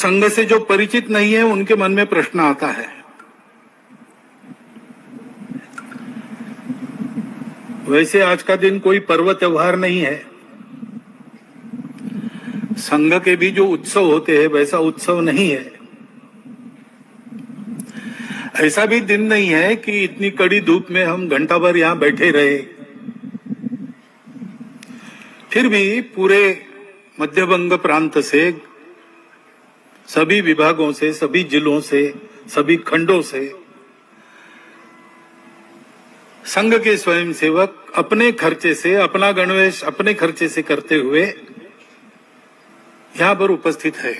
संघ से जो परिचित नहीं है उनके मन में प्रश्न आता है। वैसे आज का दिन कोई पर्व त्योहार नहीं है। संघ के भी जो उत्सव होते हैं वैसा उत्सव नहीं है। ऐसा भी दिन नहीं है कि इतनी कड़ी धूप में हम घंटा भर यहां बैठे रहे। फिर भी पूरे मध्यबंग प्रांत से, सभी विभागों से, सभी जिलों से, सभी खंडों से संघ के स्वयंसेवक अपने खर्चे से, अपना गणवेश अपने खर्चे से करते हुए यहां पर उपस्थित है।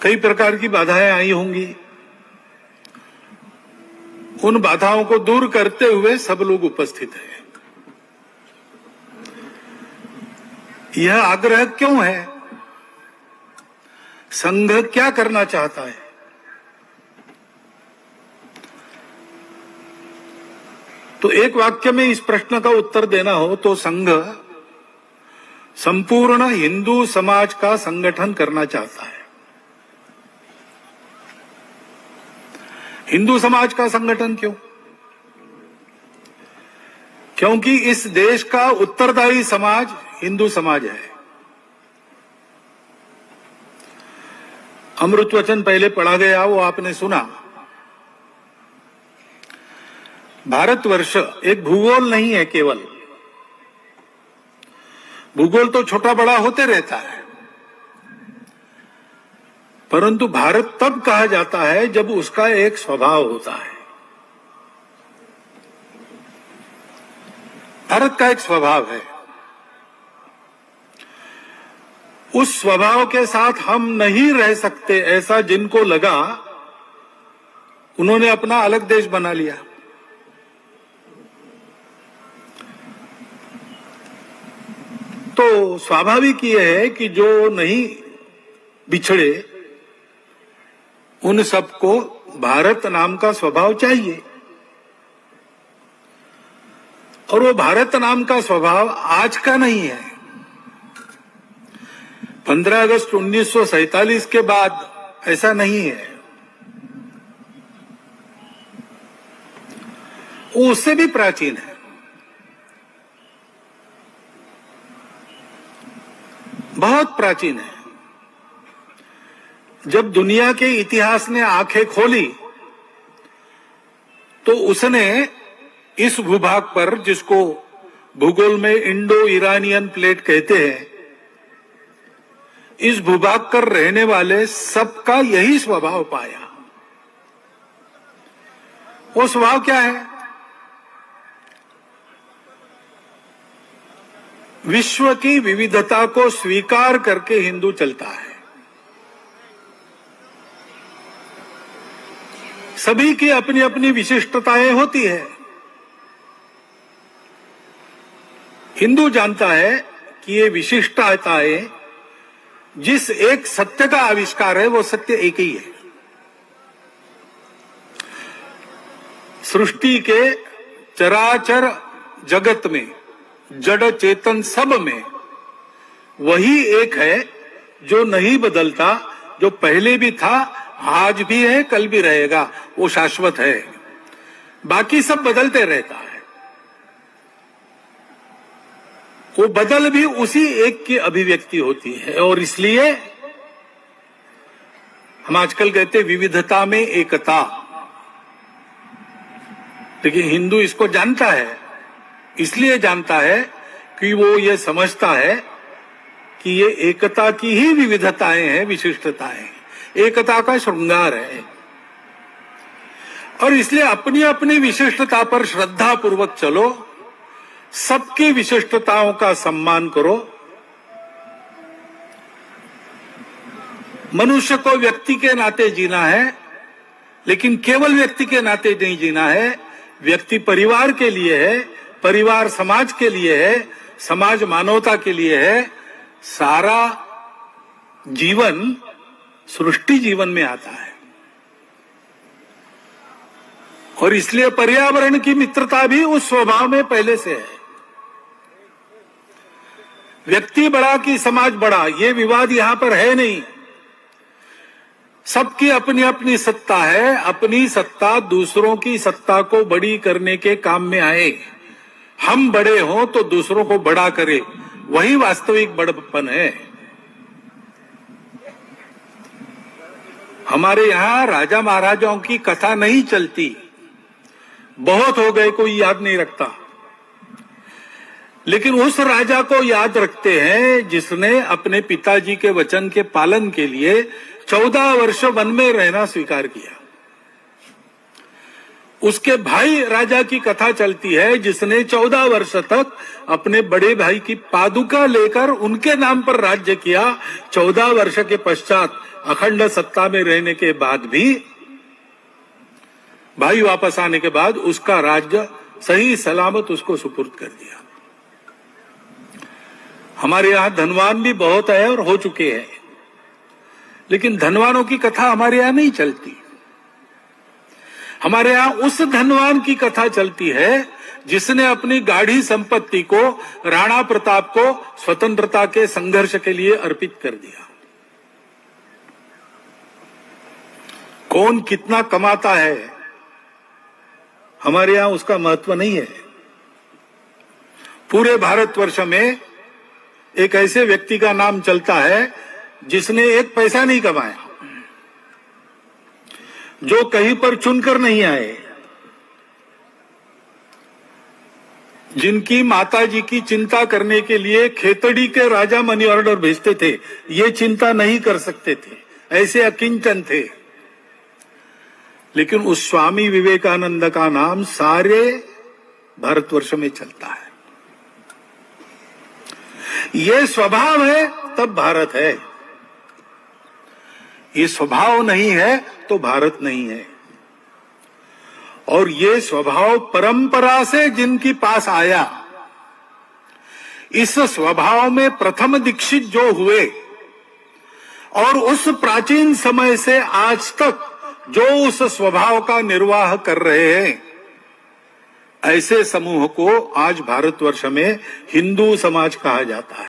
कई प्रकार की बाधाएं आई होंगी। उन बाधाओं को दूर करते हुए सब लोग उपस्थित हैं। यह आग्रह क्यों है? संघ क्या करना चाहता है? तो एक वाक्य में इस प्रश्न का उत्तर देना हो तो संघ संपूर्ण हिंदू समाज का संगठन करना चाहता है। हिंदू समाज का संगठन क्यों? क्योंकि इस देश का उत्तरदायी समाज हिंदू समाज है। अमृत वचन पहले पढ़ा गया, वो आपने सुना। भारतवर्ष एक भूगोल नहीं है केवल। भूगोल तो छोटा बड़ा होते रहता है, परंतु भारत तब कहा जाता है जब उसका एक स्वभाव होता है। भारत का एक स्वभाव है। उस स्वभाव के साथ हम नहीं रह सकते, ऐसा जिनको लगा उन्होंने अपना अलग देश बना लिया। तो स्वाभाविक यह है कि जो नहीं बिछड़े उन सबको भारत नाम का स्वभाव चाहिए। और वो भारत नाम का स्वभाव आज का नहीं है। 15 अगस्त 1947 के बाद ऐसा नहीं है। वो उससे भी प्राचीन है। बहुत प्राचीन है। जब दुनिया के इतिहास ने आंखें खोली तो उसने इस भूभाग पर, जिसको भूगोल में इंडो ईरानियन प्लेट कहते हैं, इस भूभाग पर रहने वाले सबका यही स्वभाव पाया। वो स्वभाव क्या है? विश्व की विविधता को स्वीकार करके हिंदू चलता है। सभी की अपनी अपनी विशिष्टताएं होती है। हिंदू जानता है कि ये विशिष्टताएं जिस एक सत्य का आविष्कार है वो सत्य एक ही है। सृष्टि के चराचर जगत में, जड़ चेतन सब में वही एक है जो नहीं बदलता, जो पहले भी था, आज भी है, कल भी रहेगा। वो शाश्वत है। बाकी सब बदलते रहता है। वो बदल भी उसी एक की अभिव्यक्ति होती है। और इसलिए हम आजकल कहते हैं विविधता में एकता। लेकिन हिंदू इसको जानता है। इसलिए जानता है कि वो ये समझता है कि ये एकता की ही विविधताएं हैं, विशिष्टताएं, एकता का श्रृंगार है। और इसलिए अपनी अपनी विशिष्टता पर श्रद्धा पूर्वक चलो, सबकी विशिष्टताओं का सम्मान करो। मनुष्य को व्यक्ति के नाते जीना है, लेकिन केवल व्यक्ति के नाते नहीं जीना है। व्यक्ति परिवार के लिए है, परिवार समाज के लिए है, समाज मानवता के लिए है। सारा जीवन सृष्टि जीवन में आता है। और इसलिए पर्यावरण की मित्रता भी उस स्वभाव में पहले से है। व्यक्ति बड़ा कि समाज बड़ा, ये विवाद यहां पर है नहीं। सबकी अपनी अपनी सत्ता है, अपनी सत्ता दूसरों की सत्ता को बड़ी करने के काम में आए। हम बड़े हों तो दूसरों को बड़ा करे, वही वास्तविक बड़प्पन है। हमारे यहां राजा महाराजाओं की कथा नहीं चलती, बहुत हो गए, कोई याद नहीं रखता। लेकिन उस राजा को याद रखते हैं जिसने अपने पिताजी के वचन के पालन के लिए 14 वर्ष वन में रहना स्वीकार किया। उसके भाई राजा की कथा चलती है जिसने 14 वर्ष तक अपने बड़े भाई की पादुका लेकर उनके नाम पर राज्य किया। 14 वर्ष के पश्चात अखंड सत्ता में रहने के बाद भी, भाई वापस आने के बाद उसका राज्य सही सलामत उसको सुपुर्द कर दिया। हमारे यहां धनवान भी बहुत है और हो चुके हैं, लेकिन धनवानों की कथा हमारे यहां नहीं चलती। हमारे यहां उस धनवान की कथा चलती है जिसने अपनी गाढ़ी संपत्ति को राणा प्रताप को स्वतंत्रता के संघर्ष के लिए अर्पित कर दिया। कौन कितना कमाता है हमारे यहां उसका महत्व नहीं है। पूरे भारतवर्ष में एक ऐसे व्यक्ति का नाम चलता है जिसने एक पैसा नहीं कमाया, जो कहीं पर चुनकर नहीं आए, जिनकी माताजी की चिंता करने के लिए खेतड़ी के राजा मनी ऑर्डर भेजते थे, ये चिंता नहीं कर सकते थे, ऐसे अकिंचन थे। लेकिन उस स्वामी विवेकानंद का नाम सारे भारतवर्ष में चलता है। ये स्वभाव है तब भारत है, ये स्वभाव नहीं है तो भारत नहीं है। और ये स्वभाव परंपरा से जिनके पास आया, इस स्वभाव में प्रथम दीक्षित जो हुए और उस प्राचीन समय से आज तक जो उस स्वभाव का निर्वाह कर रहे हैं, ऐसे समूह को आज भारतवर्ष में हिंदू समाज कहा जाता है।